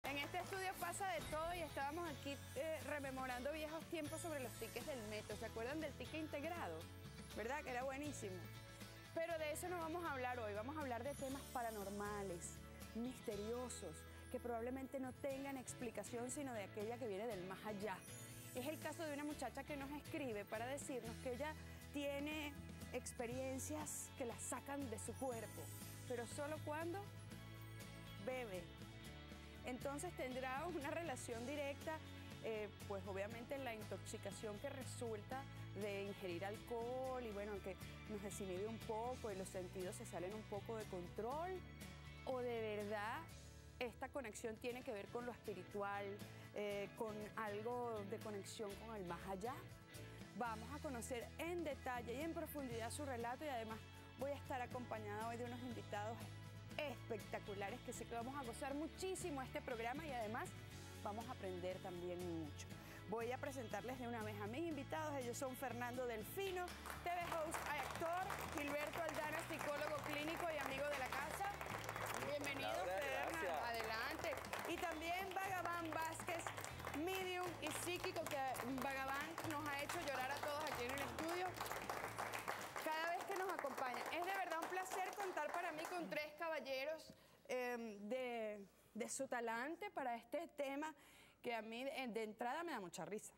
En este estudio pasa de todo y estábamos aquí rememorando viejos tiempos sobre los tickets del metro. ¿Se acuerdan del ticket integrado? ¿Verdad? Que era buenísimo. Pero de eso no vamos a hablar hoy. Vamos a hablar de temas paranormales, misteriosos, que probablemente no tengan explicación sino de aquella que viene del más allá. Es el caso de una muchacha que nos escribe para decirnos que ella tiene experiencias que la sacan de su cuerpo, pero solo cuando bebe. Entonces tendrá una relación directa, pues obviamente en la intoxicación que resulta de ingerir alcohol y bueno, que nos desinhibe un poco y los sentidos se salen un poco de control, o de verdad esta conexión tiene que ver con lo espiritual, con algo de conexión con el más allá. Vamos a conocer en detalle y en profundidad su relato y además voy a estar acompañada hoy de unos invitados espectaculares que sé que vamos a gozar muchísimo este programa y además vamos a aprender también mucho. Voy a presentarles de una vez a mis invitados. Ellos son Fernando Delfino, TV host, actor, Gilberto Aldana, psicólogo clínico y amigo de la casa. Bienvenido, Fernando. Adelante. Y también Vagabán Vázquez, medium y psíquico, que Vagabán nos ha hecho llorar a todos aquí en el estudio cada vez que nos acompaña. Es de verdad un placer contar para mí con tres caballeros de su talante para este tema que a mí de entrada me da mucha risa.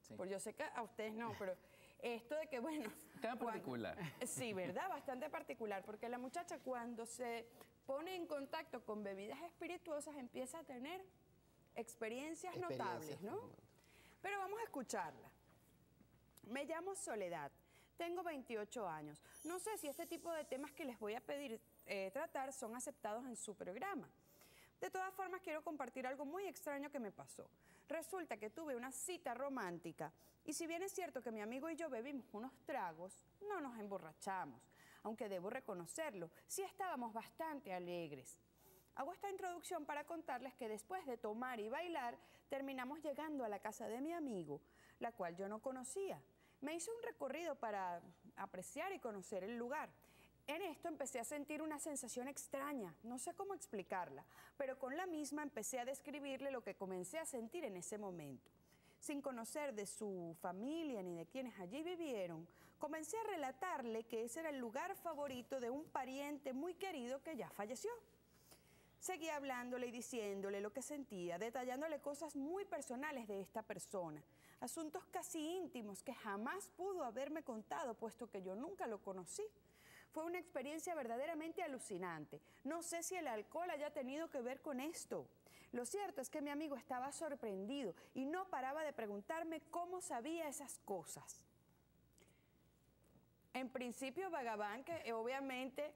Sí. Porque yo sé que a ustedes no, pero esto de que, bueno... Tan particular. Sí, ¿verdad? Bastante particular, porque la muchacha cuando se pone en contacto con bebidas espirituosas empieza a tener experiencias notables, ¿no? Pero vamos a escucharla. Me llamo Soledad, tengo 28 años. No sé si este tipo de temas que les voy a pedir tratar son aceptados en su programa. De todas formas, quiero compartir algo muy extraño que me pasó. Resulta que tuve una cita romántica y si bien es cierto que mi amigo y yo bebimos unos tragos, no nos emborrachamos, aunque debo reconocerlo, sí estábamos bastante alegres. Hago esta introducción para contarles que después de tomar y bailar, terminamos llegando a la casa de mi amigo, la cual yo no conocía. Me hice un recorrido para apreciar y conocer el lugar. En esto empecé a sentir una sensación extraña, no sé cómo explicarla, pero con la misma empecé a describirle lo que comencé a sentir en ese momento. Sin conocer de su familia ni de quienes allí vivieron, comencé a relatarle que ese era el lugar favorito de un pariente muy querido que ya falleció. Seguí hablándole y diciéndole lo que sentía, detallándole cosas muy personales de esta persona, asuntos casi íntimos que jamás pudo haberme contado, puesto que yo nunca lo conocí. Fue una experiencia verdaderamente alucinante. No sé si el alcohol haya tenido que ver con esto. Lo cierto es que mi amigo estaba sorprendido y no paraba de preguntarme cómo sabía esas cosas. En principio, Vagabán, que obviamente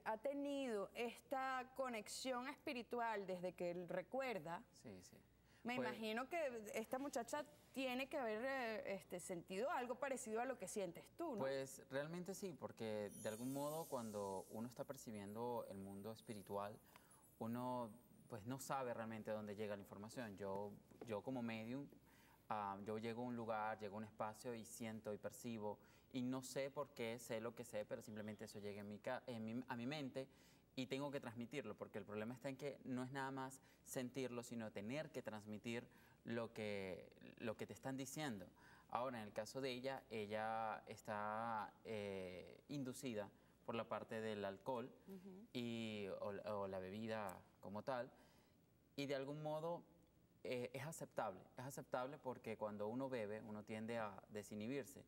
ha tenido esta conexión espiritual desde que él recuerda. Sí, sí. Me imagino que esta muchacha tiene que haber sentido algo parecido a lo que sientes tú, ¿no? Pues realmente sí, porque de algún modo cuando uno está percibiendo el mundo espiritual, uno pues no sabe realmente dónde llega la información. Yo como medium, yo llego a un lugar, llego a un espacio y siento y percibo y no sé por qué sé lo que sé, pero simplemente eso llega a mi mente. Y tengo que transmitirlo, porque el problema está en que no es nada más sentirlo, sino tener que transmitir lo que te están diciendo. Ahora, en el caso de ella está inducida por la parte del alcohol o la bebida como tal, y de algún modo es aceptable porque cuando uno bebe, uno tiende a desinhibirse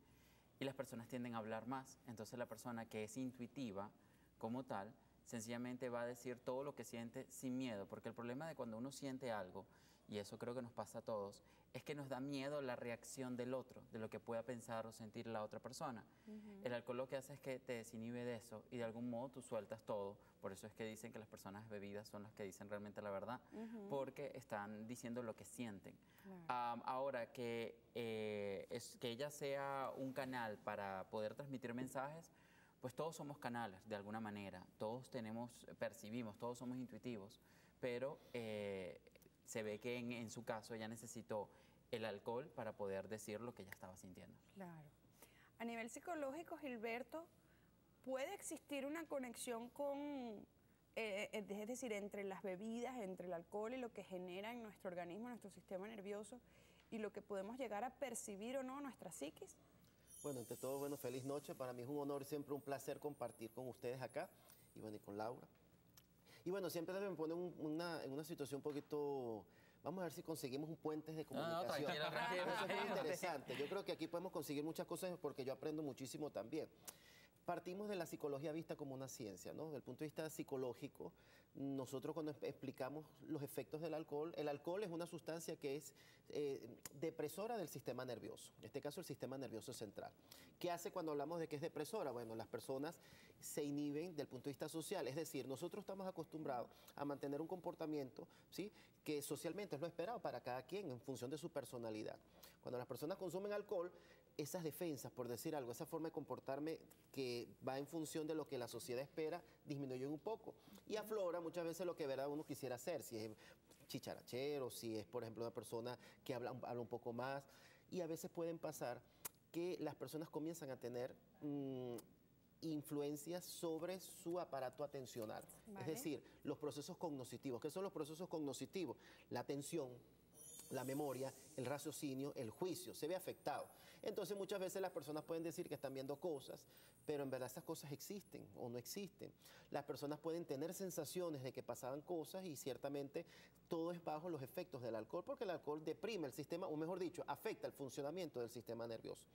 y las personas tienden a hablar más. Entonces la persona que es intuitiva como tal, sencillamente va a decir todo lo que siente sin miedo, porque el problema de cuando uno siente algo, y eso creo que nos pasa a todos, es que nos da miedo la reacción del otro, de lo que pueda pensar o sentir la otra persona. El alcohol lo que hace es que te desinhibe de eso y de algún modo tú sueltas todo. Por eso es que dicen que las personas bebidas son las que dicen realmente la verdad, porque están diciendo lo que sienten. Claro. Ahora, que ella sea un canal para poder transmitir mensajes, pues todos somos canales de alguna manera, todos percibimos, todos somos intuitivos, pero se ve que en su caso ella necesitó el alcohol para poder decir lo que ella estaba sintiendo. Claro. A nivel psicológico, Gilberto, ¿puede existir una conexión con es decir, entre las bebidas, entre el alcohol y lo que genera en nuestro organismo, en nuestro sistema nervioso, y lo que podemos llegar a percibir o no nuestra psiquis? Bueno, ante todo, bueno, feliz noche. Para mí es un honor y siempre un placer compartir con ustedes acá y bueno, y con Laura. Y bueno, siempre me pone en una situación un poquito. Vamos a ver si conseguimos un puente de comunicación. Tranquilo. Eso es muy interesante. Yo creo que aquí podemos conseguir muchas cosas porque yo aprendo muchísimo también. Partimos de la psicología vista como una ciencia, ¿no? Desde el punto de vista psicológico, nosotros cuando explicamos los efectos del alcohol, el alcohol es una sustancia que es depresora del sistema nervioso, en este caso el sistema nervioso central. ¿Qué hace cuando hablamos de que es depresora? Bueno, las personas se inhiben del punto de vista social, es decir, nosotros estamos acostumbrados a mantener un comportamiento, ¿sí?, que socialmente es lo esperado para cada quien en función de su personalidad. Cuando las personas consumen alcohol, esas defensas, por decir algo, esa forma de comportarme que va en función de lo que la sociedad espera, disminuye un poco. Y aflora muchas veces lo que verdad uno quisiera hacer, si es chicharachero, si es, por ejemplo, una persona que habla un poco más. Y a veces pueden pasar que las personas comienzan a tener influencias sobre su aparato atencional. Vale. Es decir, los procesos cognitivos. ¿Qué son los procesos cognitivos? La atención, la memoria, el raciocinio, el juicio, se ve afectado. Entonces muchas veces las personas pueden decir que están viendo cosas, pero en verdad esas cosas existen o no existen. Las personas pueden tener sensaciones de que pasaban cosas y ciertamente todo es bajo los efectos del alcohol, porque el alcohol deprime el sistema, o mejor dicho, afecta el funcionamiento del sistema nervioso.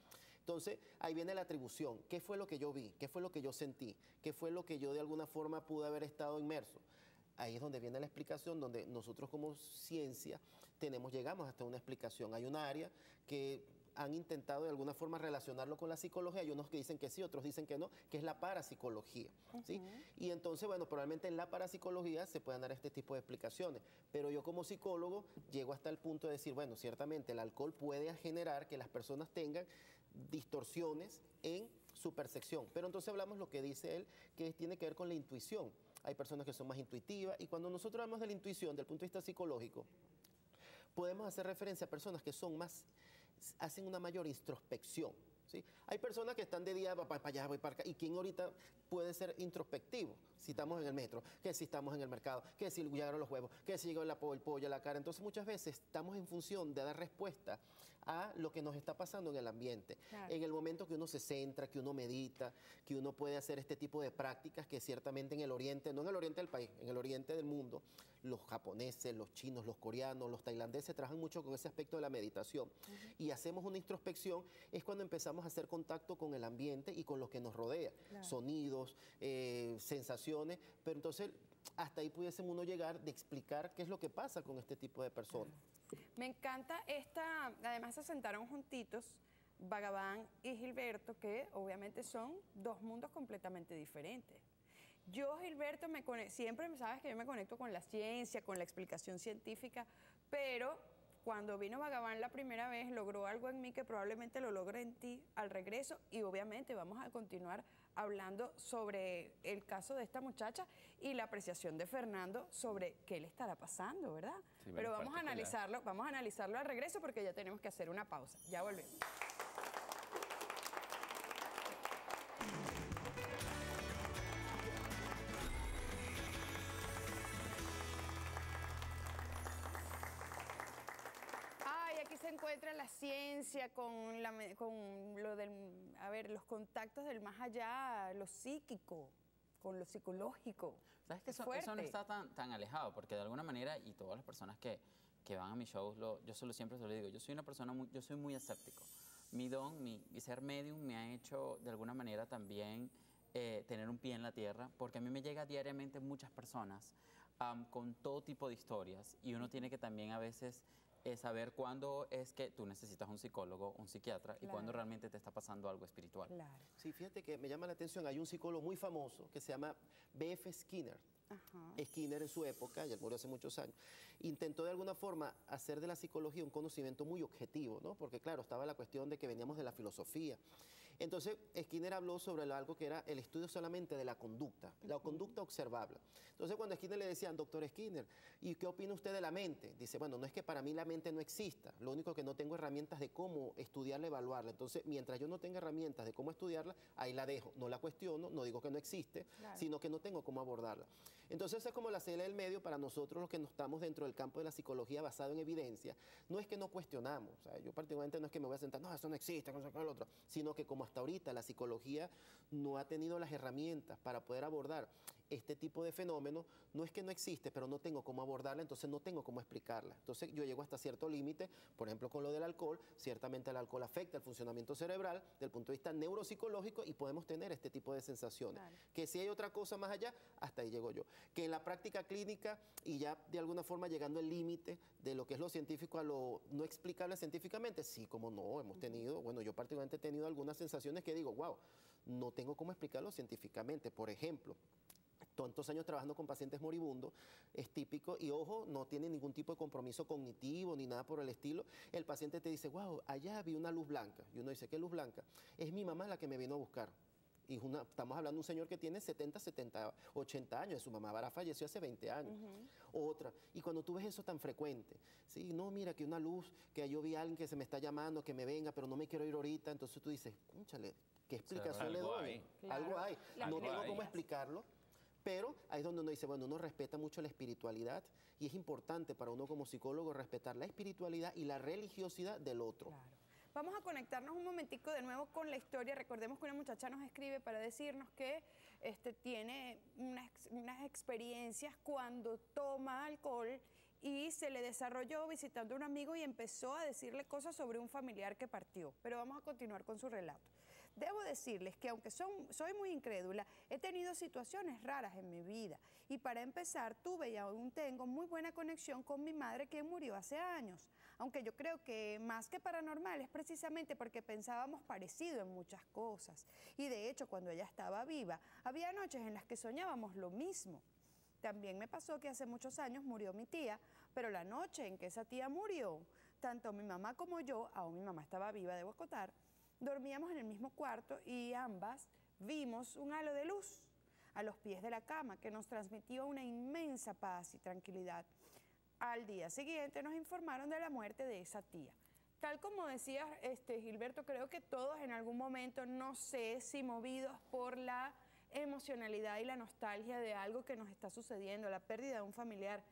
Entonces, ahí viene la atribución. ¿Qué fue lo que yo vi? ¿Qué fue lo que yo sentí? ¿Qué fue lo que yo de alguna forma pude haber estado inmerso? Ahí es donde viene la explicación, donde nosotros como ciencia llegamos hasta una explicación. Hay un área que han intentado de alguna forma relacionarlo con la psicología, hay unos que dicen que sí, otros dicen que no, que es la parapsicología, ¿sí? Y entonces, bueno, probablemente en la parapsicología se puedan dar este tipo de explicaciones, pero yo como psicólogo llego hasta el punto de decir, bueno, ciertamente el alcohol puede generar que las personas tengan distorsiones en su percepción, pero entonces hablamos lo que dice él, que tiene que ver con la intuición. Hay personas que son más intuitivas y cuando nosotros hablamos de la intuición, del punto de vista psicológico, podemos hacer referencia a personas que son hacen una mayor introspección, ¿sí? Hay personas que están de día, voy para allá, voy para acá, y quién ahorita puede ser introspectivo, si estamos en el metro, que si estamos en el mercado, que si llegaron los huevos, que si llegó el pollo, la cara. Entonces muchas veces estamos en función de dar respuesta a lo que nos está pasando en el ambiente. Claro. En el momento que uno se centra, que uno medita, que uno puede hacer este tipo de prácticas que ciertamente en el oriente, no en el oriente del país, en el oriente del mundo, los japoneses, los chinos, los coreanos, los tailandeses trabajan mucho con ese aspecto de la meditación. Y hacemos una introspección, es cuando empezamos a hacer contacto con el ambiente y con lo que nos rodea. Claro. Sonidos, sensaciones, pero entonces hasta ahí pudiésemos uno llegar de explicar qué es lo que pasa con este tipo de personas. Claro. Me encanta además se sentaron juntitos Bhagavan y Gilberto, que obviamente son dos mundos completamente diferentes. Yo, Gilberto, siempre sabes que yo me conecto con la ciencia, con la explicación científica, pero cuando vino Bhagavan la primera vez logró algo en mí que probablemente lo logre en ti al regreso, y obviamente vamos a continuar hablando sobre el caso de esta muchacha y la apreciación de Fernando sobre qué le estará pasando, ¿verdad? Sí, pero vamos a analizarlo al regreso porque ya tenemos que hacer una pausa. Ya volvemos. Se encuentra la ciencia con lo del, los contactos del más allá, lo psíquico, con lo psicológico. ¿Sabes que eso no está tan alejado? Porque de alguna manera, y todas las personas que van a mis shows, yo siempre se lo digo, yo soy una persona yo soy muy escéptico. Mi don, mi ser medium me ha hecho de alguna manera también tener un pie en la tierra, porque a mí me llega diariamente muchas personas con todo tipo de historias, y uno tiene que también a veces saber cuándo es que tú necesitas un psicólogo, un psiquiatra, claro, y cuándo realmente te está pasando algo espiritual. Claro. Sí, fíjate que me llama la atención, hay un psicólogo muy famoso que se llama B.F. Skinner. Ajá. Skinner en su época, ya murió hace muchos años, intentó de alguna forma hacer de la psicología un conocimiento muy objetivo, ¿no? Porque claro, estaba la cuestión de que veníamos de la filosofía. Entonces, Skinner habló sobre algo que era el estudio solamente de la conducta observable. Entonces, cuando a Skinner le decían, doctor Skinner, ¿y qué opina usted de la mente? Dice, bueno, no es que para mí la mente no exista, lo único que no tengo herramientas de cómo estudiarla, evaluarla. Entonces, mientras yo no tenga herramientas de cómo estudiarla, ahí la dejo, no la cuestiono, no digo que no existe, Claro. sino que no tengo cómo abordarla. Entonces, esa es como la señal del medio para nosotros los que no estamos dentro del campo de la psicología basado en evidencia. No es que no cuestionamos, o sea, yo particularmente no es que me voy a sentar, no, eso no existe, no sé qué, lo otro, sino que como hasta ahorita la psicología no ha tenido las herramientas para poder abordar este tipo de fenómenos, no es que no existe, pero no tengo cómo abordarla, entonces no tengo cómo explicarla. Entonces yo llego hasta cierto límite, por ejemplo con lo del alcohol, ciertamente el alcohol afecta el funcionamiento cerebral desde el punto de vista neuropsicológico y podemos tener este tipo de sensaciones. Claro. Que si hay otra cosa más allá, hasta ahí llego yo. Que en la práctica clínica y ya de alguna forma llegando al límite de lo que es lo científico a lo no explicable científicamente, sí, como no, hemos tenido, bueno, yo particularmente he tenido algunas sensaciones que digo, wow, no tengo cómo explicarlo científicamente. Por ejemplo, tantos años trabajando con pacientes moribundos, es típico, y ojo, no tiene ningún tipo de compromiso cognitivo ni nada por el estilo. El paciente te dice, wow, allá vi una luz blanca. Y uno dice, ¿qué luz blanca? Es mi mamá la que me vino a buscar. Y estamos hablando de un señor que tiene 70, 80 años, su mamá Vara falleció hace 20 años. Otra, y cuando tú ves eso tan frecuente, sí, no, mira que una luz, que yo vi a alguien que se me está llamando, que me venga, pero no me quiero ir ahorita, entonces tú dices, cónchale, ¿qué explicación le algo doy? hay. Algo Claro. hay, Las no tengo cómo creencias. explicarlo. Pero ahí es donde uno dice, bueno, uno respeta mucho la espiritualidad y es importante para uno como psicólogo respetar la espiritualidad y la religiosidad del otro. Claro. Vamos a conectarnos un momentico de nuevo con la historia. Recordemos que una muchacha nos escribe para decirnos que tiene unas experiencias cuando toma alcohol y se le desarrolló visitando a un amigo y empezó a decirle cosas sobre un familiar que partió. Pero vamos a continuar con su relato. Debo decirles que aunque soy muy incrédula, he tenido situaciones raras en mi vida. Y para empezar, tuve y aún tengo muy buena conexión con mi madre que murió hace años. Aunque yo creo que más que paranormal es precisamente porque pensábamos parecido en muchas cosas. Y de hecho, cuando ella estaba viva, había noches en las que soñábamos lo mismo. También me pasó que hace muchos años murió mi tía, pero la noche en que esa tía murió, tanto mi mamá como yo, aún mi mamá estaba viva, debo acotar, dormíamos en el mismo cuarto y ambas vimos un halo de luz a los pies de la cama que nos transmitió una inmensa paz y tranquilidad. Al día siguiente nos informaron de la muerte de esa tía. Tal como decía Gilberto, creo que todos en algún momento, no sé si movidos por la emocionalidad y la nostalgia de algo que nos está sucediendo, la pérdida de un familiar,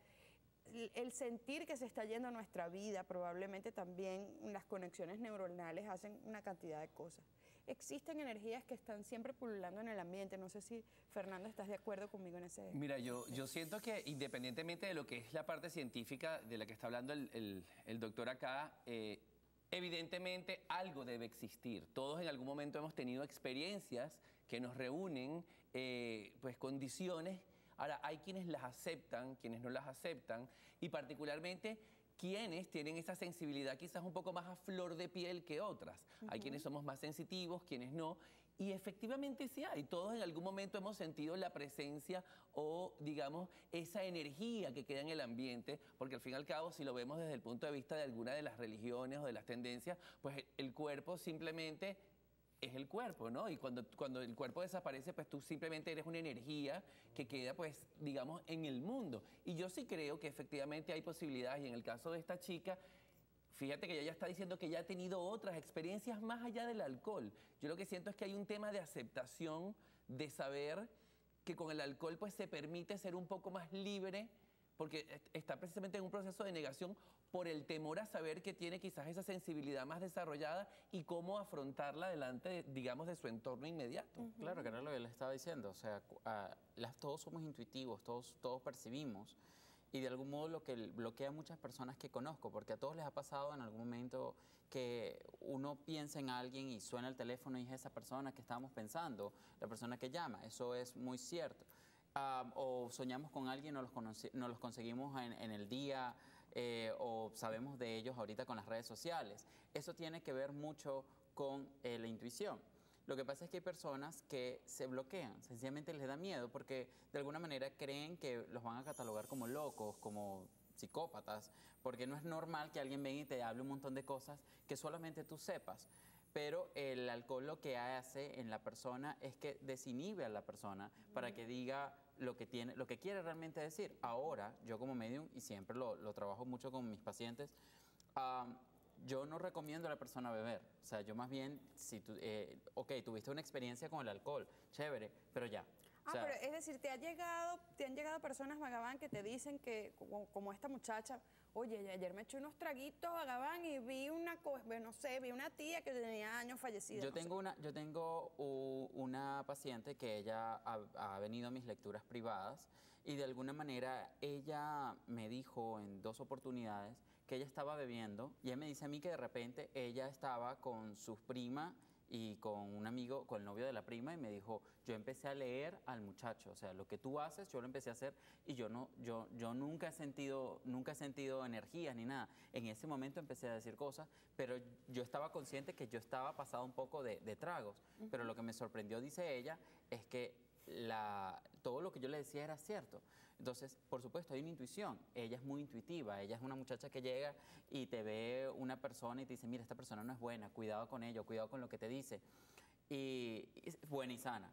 el sentir que se está yendo nuestra vida, probablemente también las conexiones neuronales hacen una cantidad de cosas. Existen energías que están siempre pululando en el ambiente. No sé si, Fernando, estás de acuerdo conmigo en ese... Mira, yo siento que independientemente de lo que es la parte científica de la que está hablando el doctor acá, evidentemente algo debe existir. Todos en algún momento hemos tenido experiencias que nos reúnen, pues condiciones. Ahora, hay quienes las aceptan, quienes no las aceptan, y particularmente quienes tienen esa sensibilidad quizás un poco más a flor de piel que otras. Hay quienes somos más sensitivos, quienes no. Y efectivamente sí hay. Todos en algún momento hemos sentido la presencia o, digamos, esa energía que queda en el ambiente, porque al fin y al cabo, si lo vemos desde el punto de vista de alguna de las religiones o de las tendencias, pues el cuerpo simplemente es el cuerpo, ¿no? Y cuando el cuerpo desaparece, pues tú simplemente eres una energía que queda, pues, digamos, en el mundo. Y yo sí creo que efectivamente hay posibilidades, y en el caso de esta chica, fíjate que ella ya está diciendo que ya ha tenido otras experiencias más allá del alcohol. Yo lo que siento es que hay un tema de aceptación, de saber que con el alcohol, pues, se permite ser un poco más libre, porque está precisamente en un proceso de negación por el temor a saber que tiene quizás esa sensibilidad más desarrollada y cómo afrontarla delante, digamos, de su entorno inmediato. Claro, que era lo que él estaba diciendo, o sea, todos somos intuitivos, todos percibimos, y de algún modo lo que bloquea a muchas personas que conozco, porque a todos les ha pasado en algún momento que uno piensa en alguien y suena el teléfono y es esa persona que estábamos pensando, la persona que llama, eso es muy cierto. O soñamos con alguien, nos los conseguimos en el día, o sabemos de ellos ahorita con las redes sociales. Eso tiene que ver mucho con la intuición. Lo que pasa es que hay personas que se bloquean, sencillamente les da miedo porque de alguna manera creen que los van a catalogar como locos, como psicópatas, porque no es normal que alguien venga y te hable un montón de cosas que solamente tú sepas. pero el alcohol lo que hace en la persona es que desinhibe a la persona para que diga lo que tiene, lo que quiere realmente decir. Ahora, yo como medium, y siempre lo trabajo mucho con mis pacientes, yo no recomiendo a la persona beber. O sea, yo más bien, si tú, ok, tuviste una experiencia con el alcohol, chévere, pero ya. O sea, pero es decir, te han llegado personas, Vagabán, que te dicen que, como esta muchacha, oye, ayer me eché unos traguitos, Vagabán, y vi una cosa, no sé, vi una tía que tenía años fallecida. Yo tengo una paciente que ella ha venido a mis lecturas privadas y de alguna manera ella me dijo en 2 oportunidades que ella estaba bebiendo y ella me dice a mí que de repente ella estaba con sus primas y con un amigo, con el novio de la prima, y me dijo, yo empecé a leer al muchacho, o sea, lo que tú haces, yo lo empecé a hacer y yo nunca he sentido energías ni nada. En ese momento empecé a decir cosas, pero yo estaba consciente que yo estaba pasado un poco de tragos, pero lo que me sorprendió, dice ella, es que todo lo que yo le decía era cierto. Entonces, por supuesto, hay una intuición. Ella es muy intuitiva. Ella es una muchacha que llega y te ve una persona y te dice, mira, esta persona no es buena, cuidado con ello, cuidado con lo que te dice. Y es buena y sana.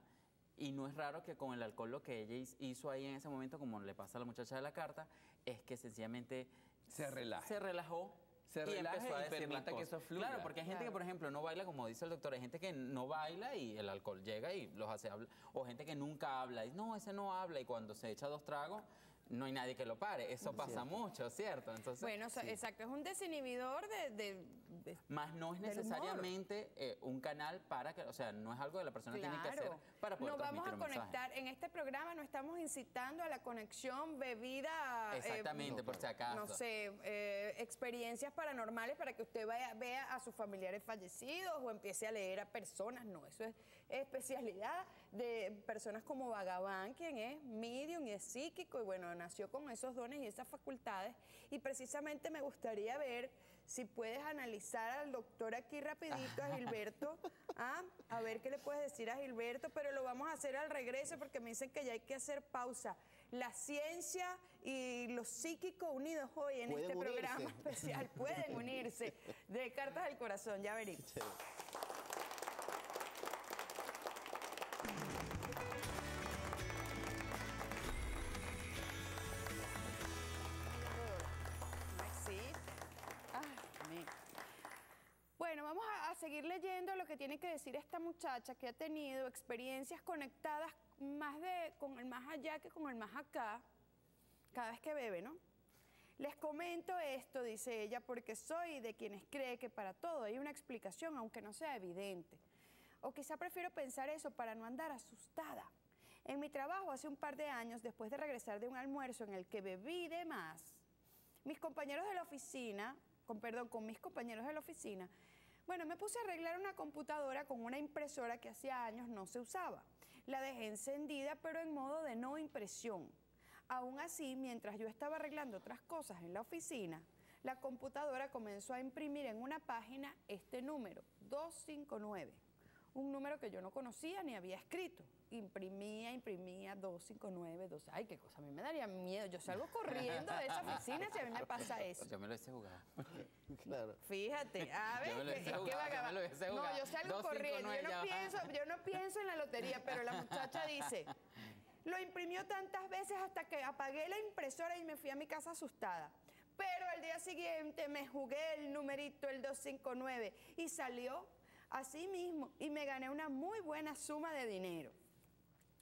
Y no es raro que con el alcohol lo que ella hizo ahí en ese momento, como le pasa a la muchacha de la carta, es que sencillamente se relajó. Se relaja y permita que eso fluya. Claro, porque hay gente que, por ejemplo, no baila, como dice el doctor, hay gente que no baila y el alcohol llega y los hace hablar. O gente que nunca habla y no, ese no habla y cuando se echa 2 tragos no hay nadie que lo pare. Eso pasa mucho, ¿cierto? Entonces, bueno, exacto, es un desinhibidor más no es necesariamente un canal para que, o sea, no es algo que la persona tiene que hacer para poder transmitir un mensaje. No vamos a conectar, en este programa no estamos incitando a la conexión bebida. Exactamente, por si acaso. No sé, experiencias paranormales para que usted vea a sus familiares fallecidos o empiece a leer a personas. No, eso es especialidad de personas como Vagabán, quien es medium y es psíquico y bueno, nació con esos dones y esas facultades. Y precisamente me gustaría ver si puedes analizar al doctor aquí rapidito, a Gilberto, a ver qué le puedes decir a Gilberto, pero lo vamos a hacer al regreso porque me dicen que ya hay que hacer pausa. La ciencia y lo psíquico unidos hoy en este programa especial pueden unirse. De Cartas del Corazón, ya veremos. Sí. Bueno, vamos a seguir leyendo lo que tiene que decir esta muchacha que ha tenido experiencias conectadas con el más allá que con el más acá, cada vez que bebe, ¿no? Les comento esto, dice ella, porque soy de quienes cree que para todo hay una explicación, aunque no sea evidente. O quizá prefiero pensar eso para no andar asustada. En mi trabajo hace un par de años, después de regresar de un almuerzo en el que bebí de más, con mis compañeros de la oficina, bueno, me puse a arreglar una computadora con una impresora que hacía años no se usaba. La dejé encendida, pero en modo de no impresión. Aún así, mientras yo estaba arreglando otras cosas en la oficina, la computadora comenzó a imprimir en una página este número, 259. Un número que yo no conocía ni había escrito. Imprimía, 259, 2. Ay, qué cosa, a mí me daría miedo. Yo salgo corriendo de esa oficina si a mí me pasa eso. Yo me lo hice jugar. Claro. Fíjate, a ver, no, yo salgo corriendo. Yo no pienso en la lotería, pero la muchacha dice, lo imprimió tantas veces hasta que apagué la impresora y me fui a mi casa asustada. Pero al día siguiente me jugué el numerito, el 259, y salió así mismo y me gané una muy buena suma de dinero.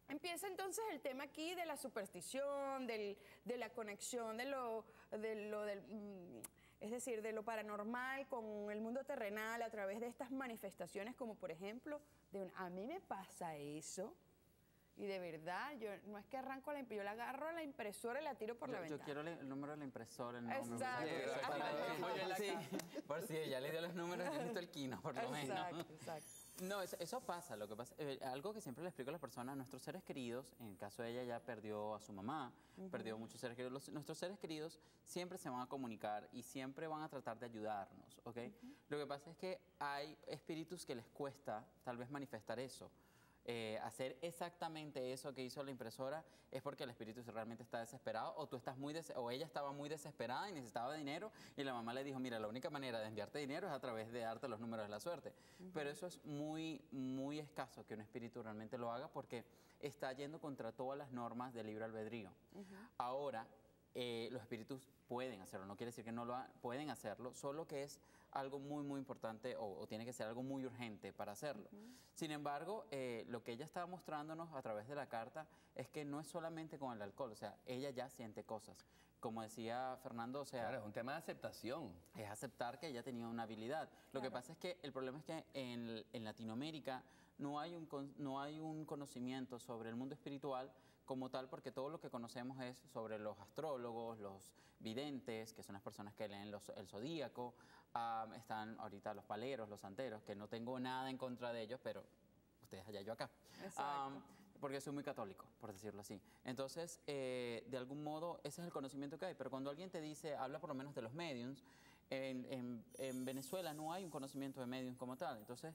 Empieza entonces el tema aquí de la superstición, de la conexión, es decir, de lo paranormal con el mundo terrenal a través de estas manifestaciones, como por ejemplo, a mí me pasa eso. Y de verdad, yo no es que arranco yo la agarro a la impresora y la tiro por la ventana. Yo quiero el número de la impresora, el nombre. Exacto. Sí, por si ella le dio los números, yo necesito el quino, por lo menos. Exacto. No, eso pasa. Lo que pasa, algo que siempre le explico a las personas, nuestros seres queridos, en el caso de ella ya perdió a su mamá, perdió muchos seres queridos. Nuestros seres queridos siempre se van a comunicar y siempre van a tratar de ayudarnos, ¿ok? Lo que pasa es que hay espíritus que les cuesta tal vez manifestar eso. hacer exactamente eso que hizo la impresora, es porque el espíritu realmente está desesperado, o tú estás o ella estaba muy desesperada y necesitaba dinero, y la mamá le dijo, mira, la única manera de enviarte dinero es a través de darte los números de la suerte. Pero eso es muy, muy escaso que un espíritu realmente lo haga, porque está yendo contra todas las normas del libre albedrío. Ahora, los espíritus pueden hacerlo, no quiere decir que no lo hagan, pueden hacerlo, solo que es algo muy, muy importante, o tiene que ser algo muy urgente para hacerlo. Sin embargo, lo que ella estaba mostrándonos a través de la carta es que no es solamente con el alcohol, o sea, ella ya siente cosas. Como decía Fernando, o sea... Claro, es un tema de aceptación. Es aceptar que ella tenía una habilidad. Lo que pasa es que el problema es que en Latinoamérica no hay un conocimiento sobre el mundo espiritual como tal, porque todo lo que conocemos es sobre los astrólogos, los videntes, que son las personas que leen el zodíaco, están ahorita los paleros, los santeros, que no tengo nada en contra de ellos, pero ustedes allá, yo acá. Exacto. Porque soy muy católico, por decirlo así. Entonces, de algún modo, ese es el conocimiento que hay. Pero cuando alguien te dice, habla por lo menos de los mediums, en Venezuela no hay un conocimiento de mediums como tal. Entonces,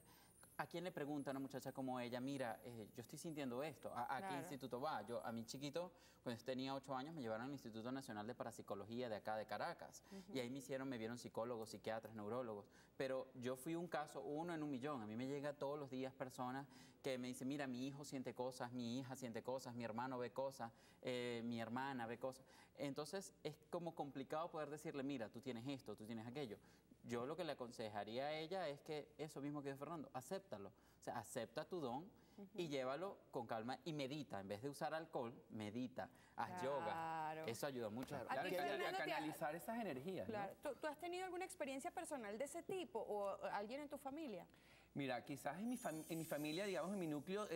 ¿a quién le pregunta a una muchacha como ella, mira, yo estoy sintiendo esto? ¿A qué instituto va? A mi chiquito, cuando tenía 8 años, me llevaron al Instituto Nacional de Parapsicología de acá de Caracas. Y ahí me vieron psicólogos, psiquiatras, neurólogos. Pero yo fui un caso, uno en un millón. A mí me llega todos los días personas que me dicen, mira, mi hijo siente cosas, mi hija siente cosas, mi hermano ve cosas, mi hermana ve cosas. Entonces, es como complicado poder decirle, mira, tú tienes esto, tú tienes aquello. Yo lo que le aconsejaría a ella es que eso mismo que dice Fernando, acéptalo. O sea, acepta tu don y llévalo con calma y medita. En vez de usar alcohol, medita, haz yoga. Eso ayuda mucho. ¿A ti, Fernando, A canalizar esas energías. Claro. ¿Tú has tenido alguna experiencia personal de ese tipo o alguien en tu familia? Mira, quizás en mi familia, digamos, en mi núcleo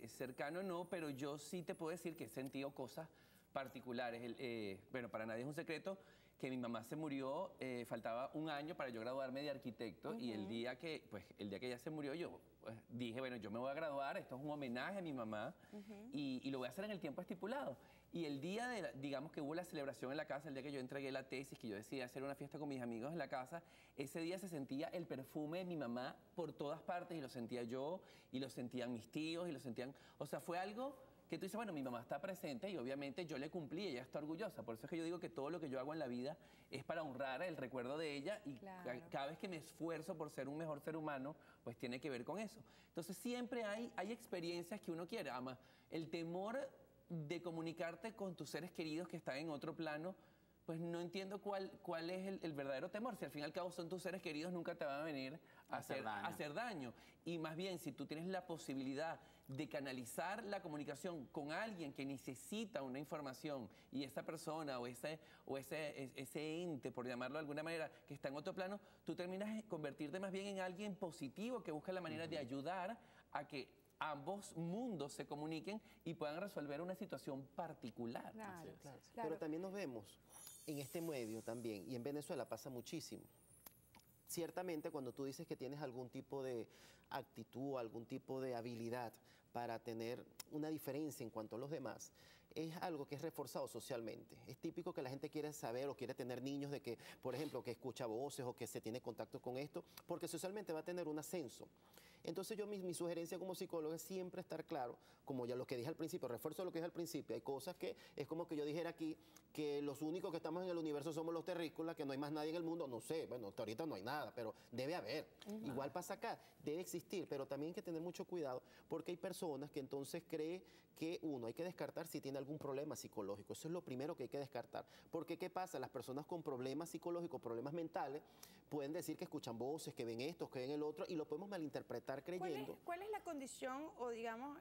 cercano no, pero yo sí te puedo decir que he sentido cosas particulares. Bueno, para nadie es un secreto que mi mamá se murió, faltaba un año para yo graduarme de arquitecto y el día que ella se murió yo dije, bueno, yo me voy a graduar, esto es un homenaje a mi mamá y lo voy a hacer en el tiempo estipulado. Y el día digamos que hubo la celebración en la casa, el día que yo entregué la tesis, que yo decidí hacer una fiesta con mis amigos en la casa, ese día se sentía el perfume de mi mamá por todas partes y lo sentía yo y lo sentían mis tíos y lo sentían, o sea, fue algo que tú dices, bueno, mi mamá está presente y obviamente yo le cumplí, ella está orgullosa. Por eso es que yo digo que todo lo que yo hago en la vida es para honrar el recuerdo de ella y cada vez que me esfuerzo por ser un mejor ser humano, pues tiene que ver con eso. Entonces siempre hay experiencias que uno quiere. Además, el temor de comunicarte con tus seres queridos que están en otro plano, pues no entiendo cuál es el verdadero temor. Si al fin y al cabo son tus seres queridos, nunca te van a venir a hacer daño. Y más bien, si tú tienes la posibilidad de canalizar la comunicación con alguien que necesita una información y esa persona o ese ente, por llamarlo de alguna manera, que está en otro plano, tú terminas de convertirte más bien en alguien positivo que busca la manera de ayudar a que ambos mundos se comuniquen y puedan resolver una situación particular. Claro. Pero también nos vemos en este medio también, y en Venezuela pasa muchísimo. Ciertamente cuando tú dices que tienes algún tipo de actitud, algún tipo de habilidad para tener una diferencia en cuanto a los demás, es algo que es reforzado socialmente. Es típico que la gente quiere saber o quiere tener niños de que, por ejemplo, que escucha voces o que se tiene contacto con esto, porque socialmente va a tener un ascenso. Entonces mi sugerencia como psicólogo es siempre estar claro, como ya lo que dije al principio, refuerzo lo que dije al principio, hay cosas que es como que yo dijera aquí que los únicos que estamos en el universo somos los terrícolas, que no hay más nadie en el mundo, no sé, bueno, hasta ahorita no hay nada, pero debe haber. Igual pasa acá, debe existir, pero también hay que tener mucho cuidado porque hay personas que entonces creen que hay que descartar si tiene algún problema psicológico. Eso es lo primero que hay que descartar. Porque ¿qué pasa? Las personas con problemas psicológicos, problemas mentales, pueden decir que escuchan voces, que ven esto, que ven el otro, y lo podemos malinterpretar creyendo. ¿Cuál es la condición, o digamos,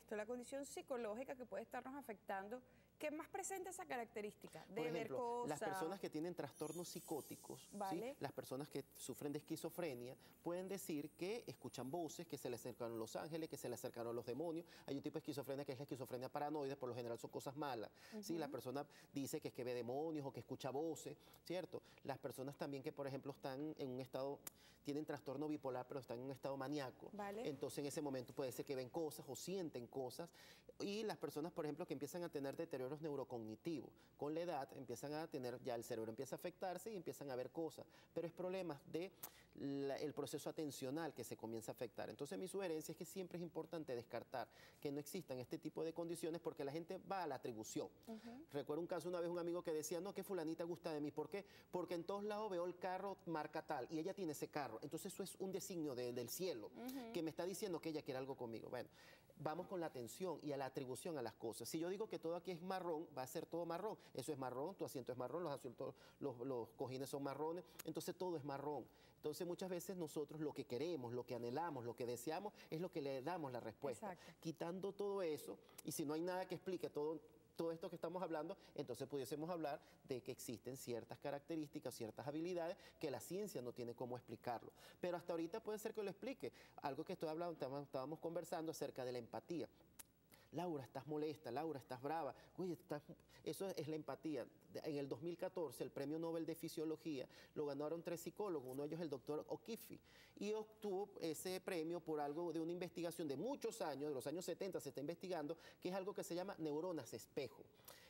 la condición psicológica que puede estarnos afectando, que más presenta esa característica de Por ejemplo, ver cosas? las personas que tienen trastornos psicóticos, Vale. ¿sí? Las personas que sufren de esquizofrenia, pueden decir que escuchan voces, que se les acercaron los ángeles, que se les acercaron los demonios. Hay un tipo de esquizofrenia que es la esquizofrenia paranoide, por lo general son cosas malas. ¿Sí? La persona dice que es que ve demonios o que escucha voces, ¿cierto? Las personas también que, por ejemplo, están en un estado, tienen trastorno bipolar, pero están en un estado maníaco. Vale. Entonces, en ese momento puede ser que ven cosas o sienten cosas. Y las personas, por ejemplo, que empiezan a tener deterioro deterioros neurocognitivos. Con la edad empiezan a tener, ya el cerebro empieza a afectarse y empiezan a ver cosas, pero es problemas de el proceso atencional que se comienza a afectar. Entonces mi sugerencia es que siempre es importante descartar que no existan este tipo de condiciones porque la gente va a la atribución. Recuerdo un caso una vez un amigo que decía, no, que fulanita gusta de mí. ¿Por qué? Porque en todos lados veo el carro marca tal y ella tiene ese carro. Entonces eso es un designio del cielo que me está diciendo que ella quiere algo conmigo. Bueno, vamos con la atención y a la atribución a las cosas. Si yo digo que todo aquí es marrón, va a ser todo marrón. Eso es marrón, tu asiento es marrón, los cojines son marrones, entonces todo es marrón. Entonces muchas veces nosotros lo que queremos, lo que anhelamos, lo que deseamos es lo que le damos la respuesta. Exacto. Quitando todo eso, y si no hay nada que explique todo esto que estamos hablando, entonces pudiésemos hablar de que existen ciertas características, ciertas habilidades que la ciencia no tiene cómo explicarlo. Pero hasta ahorita puede ser que lo explique. Algo que estoy hablando, estábamos conversando acerca de la empatía. Laura, estás molesta, Laura, estás brava. Oye, eso es la empatía. En el 2014, el Premio Nobel de Fisiología lo ganaron 3 psicólogos, uno de ellos el doctor O'Keefe, y obtuvo ese premio por algo de una investigación de muchos años, de los años 70 se está investigando, que es algo que se llama neuronas espejo.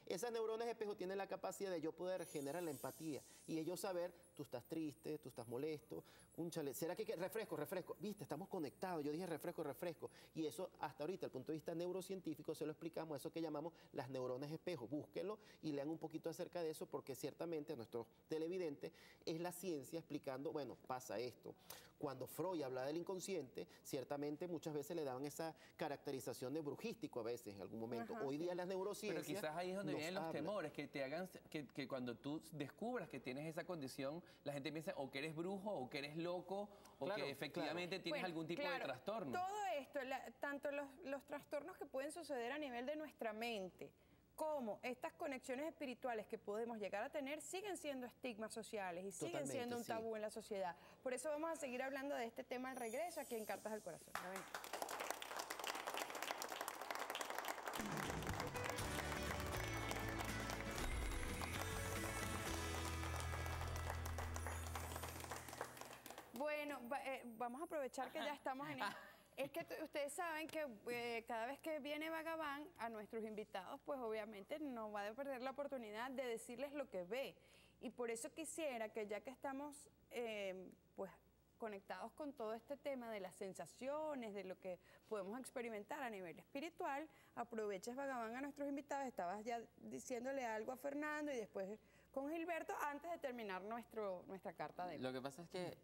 Esas neuronas espejo tienen la capacidad de yo poder generar la empatía y ellos saber, tú estás triste, tú estás molesto, cúnchale, ¿será que refresco? Viste, estamos conectados, yo dije refresco. Y eso hasta ahorita, desde el punto de vista neurocientífico, se lo explicamos, eso que llamamos las neuronas espejo. Búsquenlo y lean un poquito acerca de eso porque ciertamente a nuestros televidentes es la ciencia explicando, bueno, pasa esto. Cuando Freud habla del inconsciente, ciertamente muchas veces le daban esa caracterización de brujístico a veces en algún momento. Hoy día las neurociencias Pero quizás ahí es donde nos vienen los hablan. temores, que te hagan, que cuando tú descubras que tienes esa condición, la gente piensa o que eres brujo, o que eres loco, o Claro, que efectivamente tienes Bueno, algún tipo de claro, trastorno. Todo esto, tanto los trastornos que pueden suceder a nivel de nuestra mente, como estas conexiones espirituales que podemos llegar a tener, siguen siendo estigmas sociales y siguen Totalmente, siendo un sí. tabú en la sociedad. Por eso vamos a seguir hablando de este tema al regreso aquí en Cartas al Corazón. Ya ven. Bueno, vamos a aprovechar que ya estamos en esto. Es que ustedes saben que cada vez que viene Vagabán, a nuestros invitados, pues obviamente no va a perder la oportunidad de decirles lo que ve. Y por eso quisiera que ya que estamos pues conectados con todo este tema de las sensaciones, de lo que podemos experimentar a nivel espiritual, aproveches Vagabán a nuestros invitados. Estabas ya diciéndole algo a Fernando y después con Gilberto antes de terminar nuestra carta de... Lo que pasa es que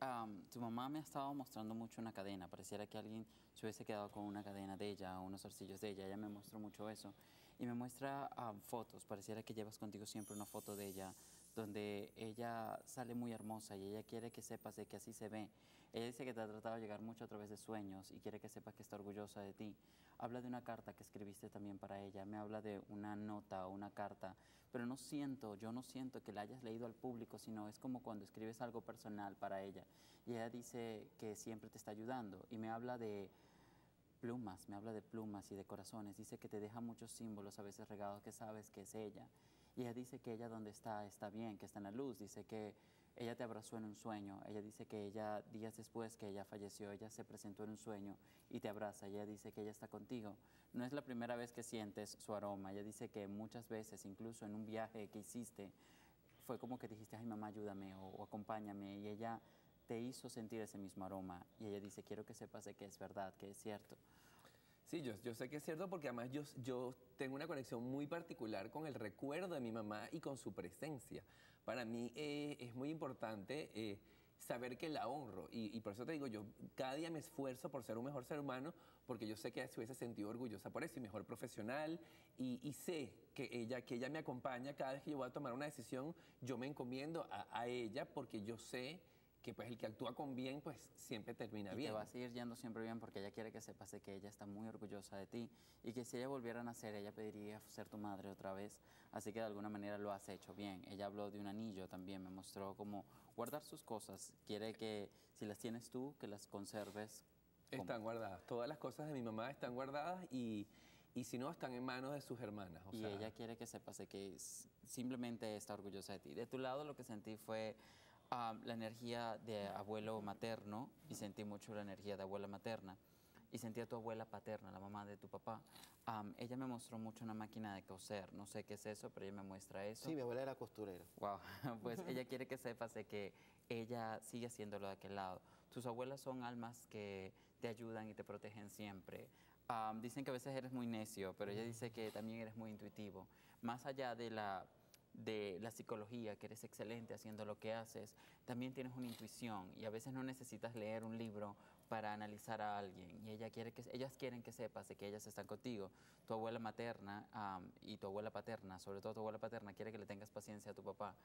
tu mamá me ha estado mostrando mucho una cadena. Pareciera que alguien se hubiese quedado con una cadena de ella, unos zarcillos de ella. Ella me mostró mucho eso. Y me muestra fotos. Pareciera que llevas contigo siempre una foto de ella, donde ella sale muy hermosa y ella quiere que sepas de que así se ve. Ella dice que te ha tratado de llegar mucho a través de sueños y quiere que sepas que está orgullosa de ti. Habla de una carta que escribiste también para ella. Me habla de una nota o una carta. Pero yo no siento que la hayas leído al público, sino es como cuando escribes algo personal para ella. Y ella dice que siempre te está ayudando y me habla de plumas y de corazones. Dice que te deja muchos símbolos a veces regados que sabes que es ella. Y ella dice que ella donde está bien, que está en la luz. Dice que ella te abrazó en un sueño. Ella dice que ella, días después que ella falleció, ella se presentó en un sueño y te abraza. Ella dice que ella está contigo. No es la primera vez que sientes su aroma. Ella dice que muchas veces, incluso en un viaje que hiciste, fue como que dijiste, ay mamá, ayúdame o acompáñame. Y ella te hizo sentir ese mismo aroma. Y ella dice, quiero que sepas de que es verdad, que es cierto. Sí, yo sé que es cierto porque además yo tengo una conexión muy particular con el recuerdo de mi mamá y con su presencia. Para mí es muy importante saber que la honro y por eso te digo, yo cada día me esfuerzo por ser un mejor ser humano porque yo sé que se hubiese sentido orgullosa por eso y mejor profesional y sé que ella me acompaña cada vez que yo voy a tomar una decisión, yo me encomiendo a ella porque yo sé que pues el que actúa con bien pues siempre termina Y bien. te va a seguir yendo siempre bien porque ella quiere que sepas de que ella está muy orgullosa de ti y que si ella volviera a nacer, ella pediría ser tu madre otra vez. Así que de alguna manera lo has hecho bien. Ella habló de un anillo también, me mostró cómo guardar sus cosas. Quiere que si las tienes tú, que las conserves. Están guardadas. Todas las cosas de mi mamá están guardadas y si no, están en manos de sus hermanas. O y sea, ella quiere que sepas de que simplemente está orgullosa de ti. De tu lado lo que sentí fue la energía de abuelo materno y sentí mucho la energía de abuela materna. y sentí a tu abuela paterna, la mamá de tu papá. Ella me mostró mucho una máquina de coser, no sé qué es eso, pero ella me muestra eso. Sí, mi abuela era costurera. Wow, pues ella quiere que sepas de que ella sigue haciéndolo de aquel lado. Tus abuelas son almas que te ayudan y te protegen siempre. Dicen que a veces eres muy necio, pero ella dice que también eres muy intuitivo. Más allá de la psicología, que eres excelente haciendo lo que haces, también tienes una intuición y a veces no necesitas leer un libro para analizar a alguien. Y ellas quieren que sepas de que ellas están contigo. Tu abuela materna y tu abuela paterna, sobre todo tu abuela paterna, quiere que le tengas paciencia a tu papá.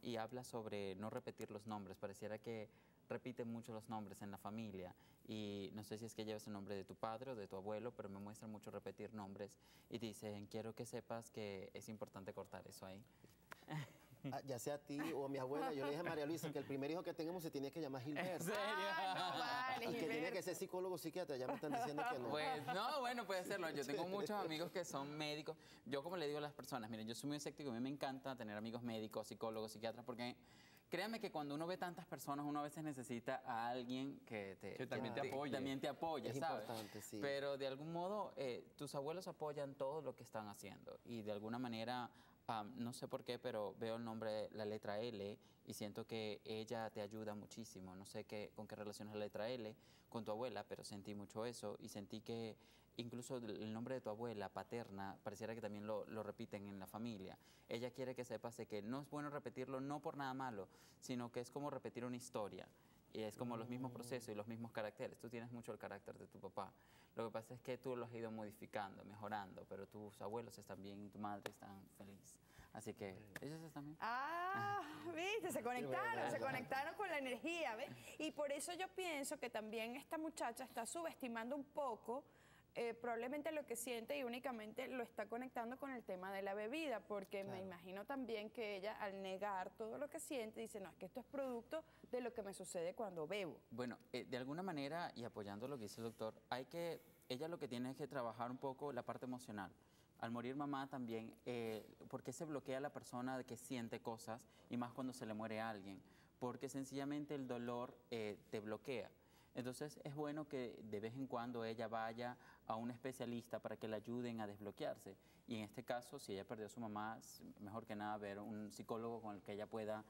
Y habla sobre no repetir los nombres. Pareciera que repite mucho los nombres en la familia. Y no sé si es que llevas el nombre de tu padre o de tu abuelo, pero me muestra mucho repetir nombres. Y dicen, quiero que sepas que es importante cortar eso ahí. Ya sea a ti o a mi abuela, yo le dije a María Luisa que el primer hijo que tengamos se tiene que llamar Gilberto. Ah, no vale, Y que tiene Gilberto. que ser psicólogo o psiquiatra, ya me están diciendo que no. Pues no, bueno, puede serlo. Yo tengo muchos amigos que son médicos. Yo como le digo a las personas, miren, yo soy muy escéptico, a mí me encanta tener amigos médicos, psicólogos, psiquiatras, porque créanme que cuando uno ve tantas personas, uno a veces necesita a alguien Que también te apoye. También te apoye, Es ¿sabes? importante, sí. Pero de algún modo, tus abuelos apoyan todo lo que están haciendo y de alguna manera, no sé por qué, pero veo el nombre, la letra L y siento que ella te ayuda muchísimo. No sé con qué relaciona la letra L con tu abuela, pero sentí mucho eso y sentí que incluso el nombre de tu abuela paterna pareciera que también lo repiten en la familia. Ella quiere que sepas de que no es bueno repetirlo, no por nada malo, sino que es como repetir una historia. Y es como los mismos procesos y los mismos caracteres. Tú tienes mucho el carácter de tu papá. Lo que pasa es que tú lo has ido modificando, mejorando, pero tus abuelos están bien y tu madre están feliz. Así que ellos están bien. Ah, viste, se bueno, conectaron con la energía, ¿ves? Y por eso yo pienso que también esta muchacha está subestimando un poco probablemente lo que siente y únicamente lo está conectando con el tema de la bebida, porque me imagino también que ella al negar todo lo que siente dice, no, es que esto es producto de lo que me sucede cuando bebo. Bueno, de alguna manera, y apoyando lo que dice el doctor, ella lo que tiene es que trabajar un poco la parte emocional. Al morir mamá también, ¿por qué se bloquea la persona de que siente cosas y más cuando se le muere a alguien? Porque sencillamente el dolor te bloquea. Entonces es bueno que de vez en cuando ella vaya a un especialista para que le ayuden a desbloquearse. Y en este caso, si ella perdió a su mamá, es mejor que nada ver un psicólogo con el que ella pueda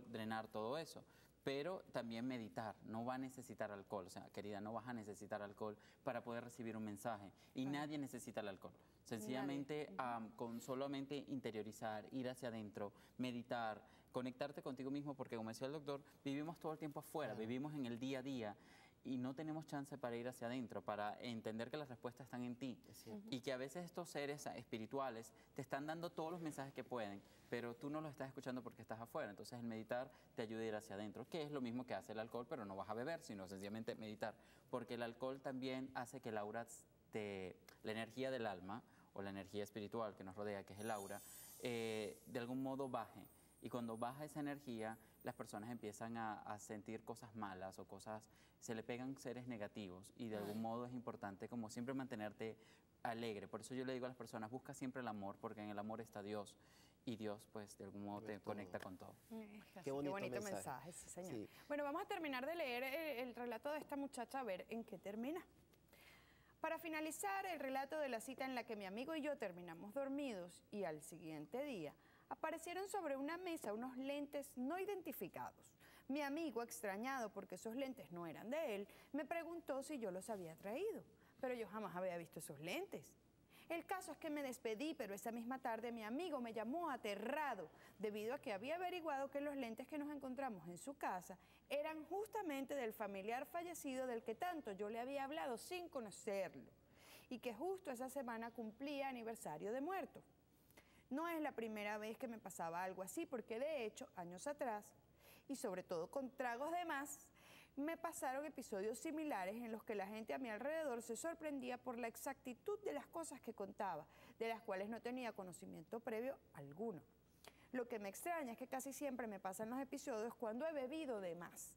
drenar todo eso. Pero también meditar, no va a necesitar alcohol, o sea, querida, no vas a necesitar alcohol para poder recibir un mensaje. Y nadie necesita el alcohol. Sencillamente, con solamente interiorizar, ir hacia adentro, meditar, conectarte contigo mismo, porque como decía el doctor, vivimos todo el tiempo afuera, vivimos en el día a día y no tenemos chance para ir hacia adentro, para entender que las respuestas están en ti y que a veces estos seres espirituales te están dando todos los mensajes que pueden, pero tú no los estás escuchando porque estás afuera. Entonces el meditar te ayuda a ir hacia adentro, que es lo mismo que hace el alcohol, pero no vas a beber, sino sencillamente meditar, porque el alcohol también hace que el aura, la energía del alma o la energía espiritual que nos rodea, que es el aura, de algún modo baje. Y cuando baja esa energía, las personas empiezan a sentir cosas malas o se le pegan seres negativos y de algún modo es importante como siempre mantenerte alegre. Por eso yo le digo a las personas, busca siempre el amor, porque en el amor está Dios y Dios pues de algún modo te conecta con todo. Qué bonito mensaje, sí, señor. Sí. Bueno, vamos a terminar de leer el relato de esta muchacha a ver en qué termina. Para finalizar, el relato de la cita en la que mi amigo y yo terminamos dormidos y al siguiente día aparecieron sobre una mesa unos lentes no identificados. Mi amigo, extrañado porque esos lentes no eran de él, me preguntó si yo los había traído, pero yo jamás había visto esos lentes. El caso es que me despedí, pero esa misma tarde mi amigo me llamó aterrado debido a que había averiguado que los lentes que nos encontramos en su casa eran justamente del familiar fallecido del que tanto yo le había hablado sin conocerlo y que justo esa semana cumplía aniversario de muerto. No es la primera vez que me pasaba algo así, porque de hecho, años atrás, y sobre todo con tragos de más, me pasaron episodios similares en los que la gente a mi alrededor se sorprendía por la exactitud de las cosas que contaba, de las cuales no tenía conocimiento previo alguno. Lo que me extraña es que casi siempre me pasan los episodios cuando he bebido de más.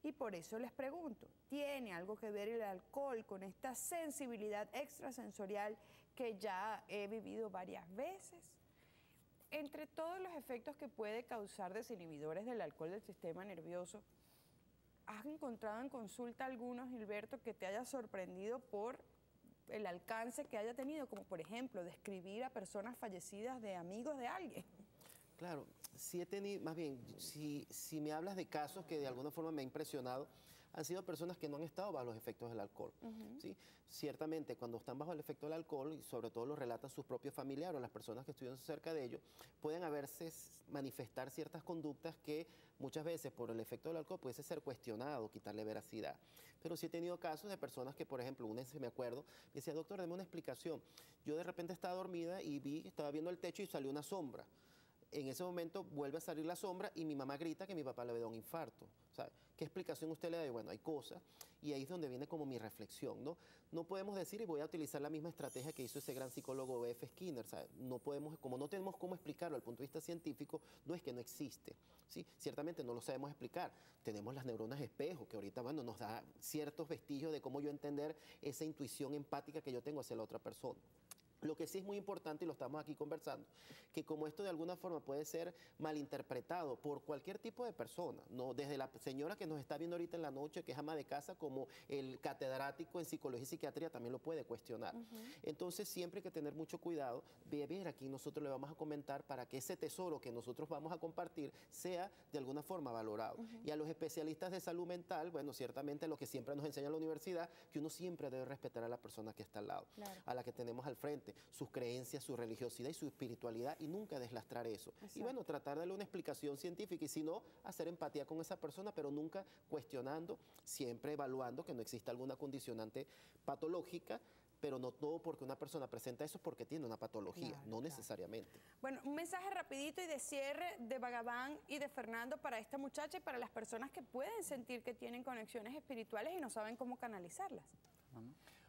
Y por eso les pregunto, ¿tiene algo que ver el alcohol con esta sensibilidad extrasensorial que ya he vivido varias veces? Entre todos los efectos que puede causar desinhibidores del alcohol del sistema nervioso, ¿has encontrado en consulta algunos, Gilberto, que te haya sorprendido por el alcance que haya tenido? Como por ejemplo, describir a personas fallecidas de amigos de alguien. Claro, sí he tenido, más bien, si me hablas de casos que de alguna forma me ha impresionado, han sido personas que no han estado bajo los efectos del alcohol. ¿Sí? Ciertamente, cuando están bajo el efecto del alcohol, y sobre todo lo relatan sus propios familiares o las personas que estuvieron cerca de ellos, pueden manifestar ciertas conductas que muchas veces por el efecto del alcohol puede ser cuestionado, quitarle veracidad. Pero sí he tenido casos de personas que, por ejemplo, una vez me acuerdo, me decía, doctor, deme una explicación. Yo de repente estaba dormida y estaba viendo el techo y salió una sombra. En ese momento vuelve a salir la sombra y mi mamá grita que mi papá le dio un infarto. ¿Sabe? ¿Qué explicación usted le da? Bueno, hay cosas, y ahí es donde viene como mi reflexión, ¿no? No podemos decir, y voy a utilizar la misma estrategia que hizo ese gran psicólogo B.F. Skinner, ¿sabe? No podemos, como no tenemos cómo explicarlo al punto de vista científico, no es que no existe, ¿sí? Ciertamente no lo sabemos explicar. Tenemos las neuronas espejo, que ahorita, bueno, nos da ciertos vestigios de cómo yo entender esa intuición empática que yo tengo hacia la otra persona. Lo que sí es muy importante, y lo estamos aquí conversando, que como esto de alguna forma puede ser malinterpretado por cualquier tipo de persona, ¿no? Desde la señora que nos está viendo ahorita en la noche, que es ama de casa, como el catedrático en psicología y psiquiatría también lo puede cuestionar. Entonces siempre hay que tener mucho cuidado. Ver, aquí nosotros le vamos a comentar para que ese tesoro que nosotros vamos a compartir sea de alguna forma valorado. Y a los especialistas de salud mental, bueno, ciertamente lo que siempre nos enseña la universidad, que uno siempre debe respetar a la persona que está al lado, a la que tenemos al frente, sus creencias, su religiosidad y su espiritualidad, y nunca deslastrar eso. Exacto. Y bueno, tratar de darle una explicación científica, y si no, hacer empatía con esa persona, pero nunca cuestionando, siempre evaluando que no exista alguna condicionante patológica, pero no todo porque una persona presenta eso es porque tiene una patología, no necesariamente. Bueno, un mensaje rapidito y de cierre de Vagabán y de Fernando para esta muchacha y para las personas que pueden sentir que tienen conexiones espirituales y no saben cómo canalizarlas.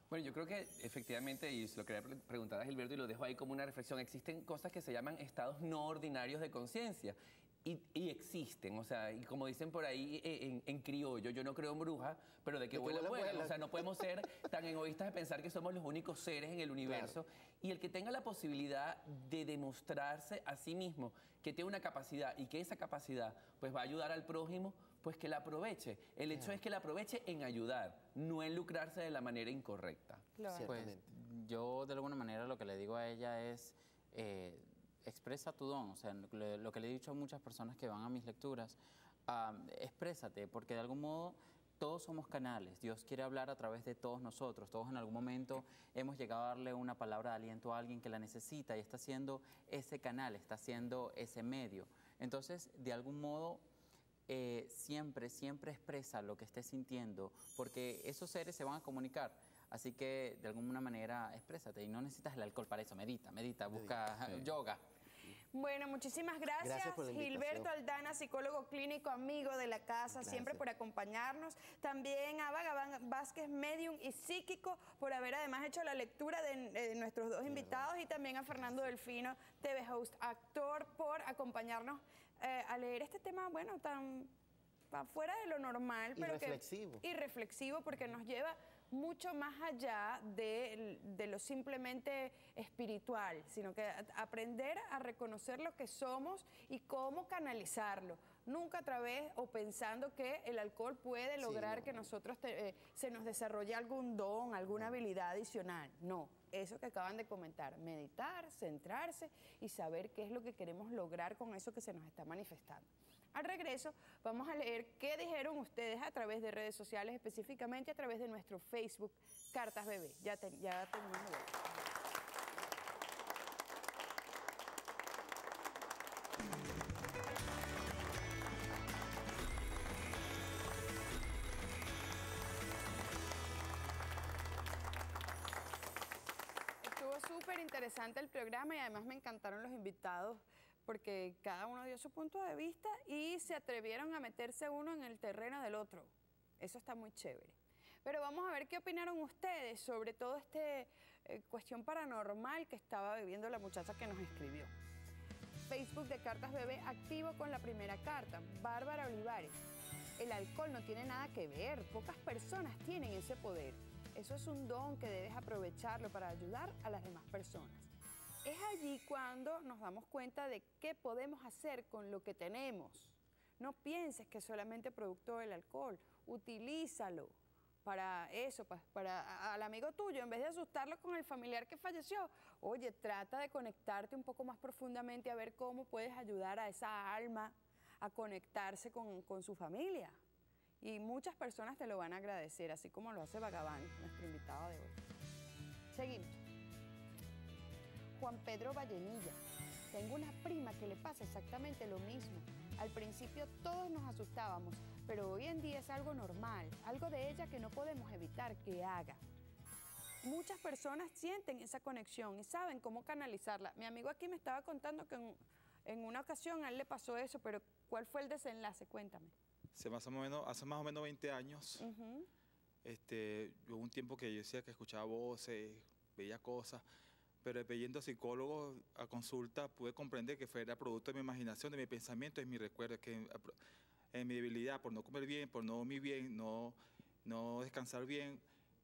Bueno, yo creo que efectivamente, y se lo quería preguntar a Gilberto y lo dejo ahí como una reflexión, existen cosas que se llaman estados no ordinarios de conciencia. Y existen, o sea, y como dicen por ahí en criollo, yo no creo en brujas, pero de que vuelan, vuelan. O sea, no podemos ser tan egoístas de pensar que somos los únicos seres en el universo. Claro. Y el que tenga la posibilidad de demostrarse a sí mismo que tiene una capacidad y que esa capacidad pues va a ayudar al prójimo, pues que la aproveche. El hecho es que la aproveche en ayudar, no en lucrarse de la manera incorrecta. Claro. Pues yo de alguna manera lo que le digo a ella es... expresa tu don, o sea, lo que le he dicho a muchas personas que van a mis lecturas, exprésate, porque de algún modo todos somos canales, Dios quiere hablar a través de todos nosotros, todos en algún momento hemos llegado a darle una palabra de aliento a alguien que la necesita y está siendo ese canal, está siendo ese medio. Entonces, de algún modo, siempre expresa lo que estés sintiendo, porque esos seres se van a comunicar. Así que, de alguna manera, exprésate y no necesitas el alcohol para eso. Medita, busca yoga. Bueno, muchísimas gracias Gilberto Aldana, psicólogo clínico, amigo de la casa, siempre por acompañarnos. También a Vagabán Vázquez, medium y psíquico, por haber además hecho la lectura de nuestros dos invitados, y también a Fernando Delfino, TV host, actor, por acompañarnos a leer este tema, bueno, tan fuera de lo normal, pero reflexivo. Y reflexivo, porque nos lleva mucho más allá de lo simplemente espiritual, sino que aprender a reconocer lo que somos y cómo canalizarlo. Nunca a través o pensando que el alcohol puede lograr que nosotros se nos desarrolle algún don, alguna habilidad adicional. No, eso que acaban de comentar, meditar, centrarse y saber qué es lo que queremos lograr con eso que se nos está manifestando. Al regreso vamos a leer qué dijeron ustedes a través de redes sociales, específicamente a través de nuestro Facebook Cartas Bebé. Ya terminamos. Estuvo súper interesante el programa y además me encantaron los invitados, porque cada uno dio su punto de vista y se atrevieron a meterse uno en el terreno del otro. Eso está muy chévere. Pero vamos a ver qué opinaron ustedes sobre todo esta cuestión paranormal que estaba viviendo la muchacha que nos escribió. Facebook de Cartas Bebé activo con la primera carta, Bárbara Olivares. El alcohol no tiene nada que ver, pocas personas tienen ese poder. Eso es un don que debes aprovecharlo para ayudar a las demás personas. Es allí cuando nos damos cuenta de qué podemos hacer con lo que tenemos. No pienses que es solamente producto del alcohol, utilízalo para eso, al amigo tuyo, en vez de asustarlo con el familiar que falleció. Oye, trata de conectarte un poco más profundamente a ver cómo puedes ayudar a esa alma a conectarse con su familia. Y muchas personas te lo van a agradecer, así como lo hace Vagabán, nuestro invitado de hoy. Seguimos. Juan Pedro Vallenilla. Tengo una prima que le pasa exactamente lo mismo. Al principio todos nos asustábamos, pero hoy en día es algo normal, algo de ella que no podemos evitar que haga. Muchas personas sienten esa conexión y saben cómo canalizarla. Mi amigo aquí me estaba contando que en una ocasión a él le pasó eso, pero ¿cuál fue el desenlace? Cuéntame. Hace más o menos 20 años, hubo un tiempo que yo decía que escuchaba voces, veía cosas, pero yendo a psicólogos a consulta pude comprender que fuera producto de mi imaginación, de mi pensamiento, de mi recuerdo, que en mi debilidad, por no comer bien, por no dormir bien, no descansar bien,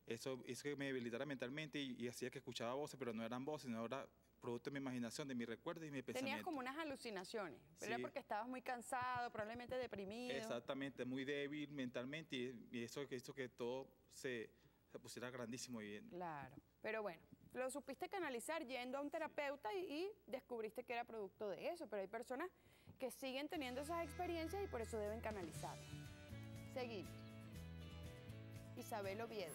eso hizo que me debilitara mentalmente y hacía que escuchaba voces, pero no eran voces, sino era producto de mi imaginación, de mi recuerdo y mi pensamiento. Tenías como unas alucinaciones, pero Sí. era porque estabas muy cansado, probablemente deprimido. Exactamente, muy débil mentalmente y eso hizo que todo se pusiera grandísimo y Claro, pero bueno, lo supiste canalizar yendo a un terapeuta y descubriste que era producto de eso, pero hay personas que siguen teniendo esas experiencias y por eso deben canalizarlas. Seguimos. Isabel Oviedo.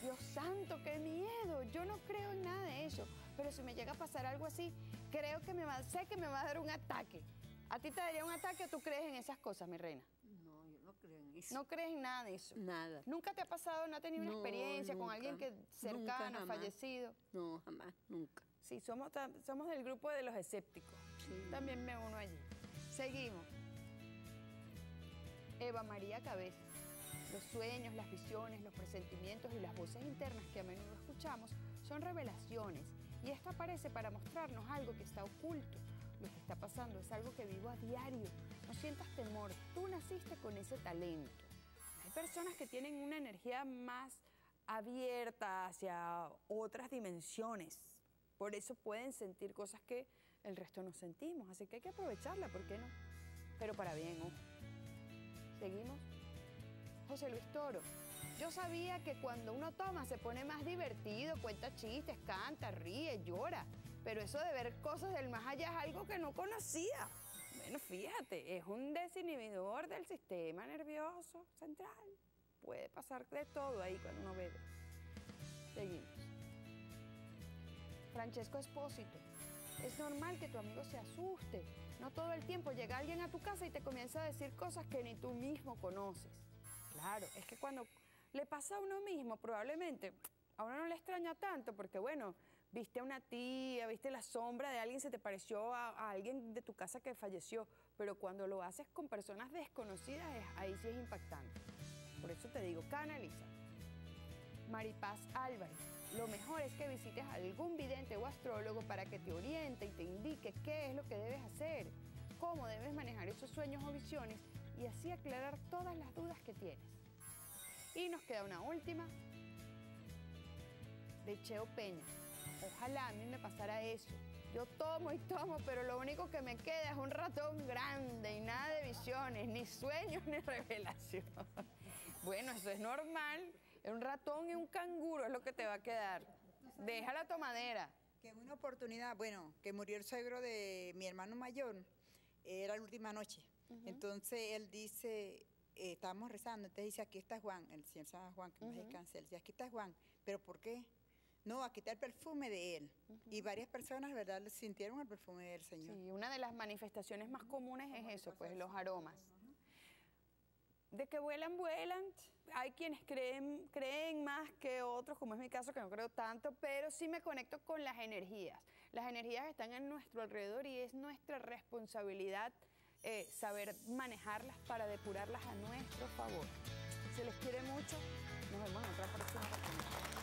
Dios santo, qué miedo, yo no creo en nada de eso, pero si me llega a pasar algo así, creo que sé que me va a dar un ataque. ¿A ti te daría un ataque o tú crees en esas cosas, mi reina? No, yo no creo en eso. ¿No crees en nada de eso? Nada. ¿Nunca te ha pasado, no has tenido una No, experiencia con nunca. alguien que Nunca, cercano, jamás. fallecido? No, jamás, nunca. Sí, somos del grupo de los escépticos. Sí. También me uno allí. Seguimos. Eva María Cabeza. Los sueños, las visiones, los presentimientos y las voces internas que a menudo escuchamos son revelaciones. Y esto aparece para mostrarnos algo que está oculto. Lo que está pasando es algo que vivo a diario. No sientas temor, tú naciste con ese talento. Hay personas que tienen una energía más abierta hacia otras dimensiones. Por eso pueden sentir cosas que el resto no sentimos. Así que hay que aprovecharla, ¿por qué no? Pero para bien, ojo. Seguimos. José Luis Toro. Yo sabía que cuando uno toma se pone más divertido, cuenta chistes, canta, ríe, llora. Pero eso de ver cosas del más allá es algo que no conocía. Bueno, fíjate, es un desinhibidor del sistema nervioso central. Puede pasar de todo ahí cuando uno bebe. Seguimos. Francesco Espósito. Es normal que tu amigo se asuste. No todo el tiempo llega alguien a tu casa y te comienza a decir cosas que ni tú mismo conoces. Claro, es que cuando le pasa a uno mismo, probablemente a uno no le extraña tanto porque, bueno, viste a una tía, viste la sombra de alguien, se te pareció a alguien de tu casa que falleció, pero cuando lo haces con personas desconocidas, ahí sí es impactante. Por eso te digo, canaliza. Maripaz Álvarez. Lo mejor es que visites a algún vidente o astrólogo para que te oriente y te indique qué es lo que debes hacer, cómo debes manejar esos sueños o visiones y así aclarar todas las dudas que tienes. Y nos queda una última, de Cheo Peña. Ojalá a mí me pasara eso. Yo tomo y tomo, pero lo único que me queda es un ratón grande y nada de visiones, ni sueños, ni revelación. Bueno, eso es normal. Un ratón y un canguro es lo que te va a quedar. Deja la tomadera. Que en una oportunidad, bueno, que murió el suegro de mi hermano mayor, era la última noche. Entonces él dice, estábamos rezando, entonces dice, aquí está Juan, el señor se llama Juan, que no descanse, él dice, aquí está Juan, ¿pero por qué? No, aquí está el perfume de él. Y varias personas, ¿verdad?, sintieron el perfume del Señor. Sí, una de las manifestaciones más comunes es eso, pues los aromas. De que vuelan, vuelan. Hay quienes creen más que otros, como es mi caso, que no creo tanto, pero sí me conecto con las energías. Las energías están en nuestro alrededor y es nuestra responsabilidad saber manejarlas para depurarlas a nuestro favor. Se les quiere mucho. Nos vemos en otra próxima oportunidad.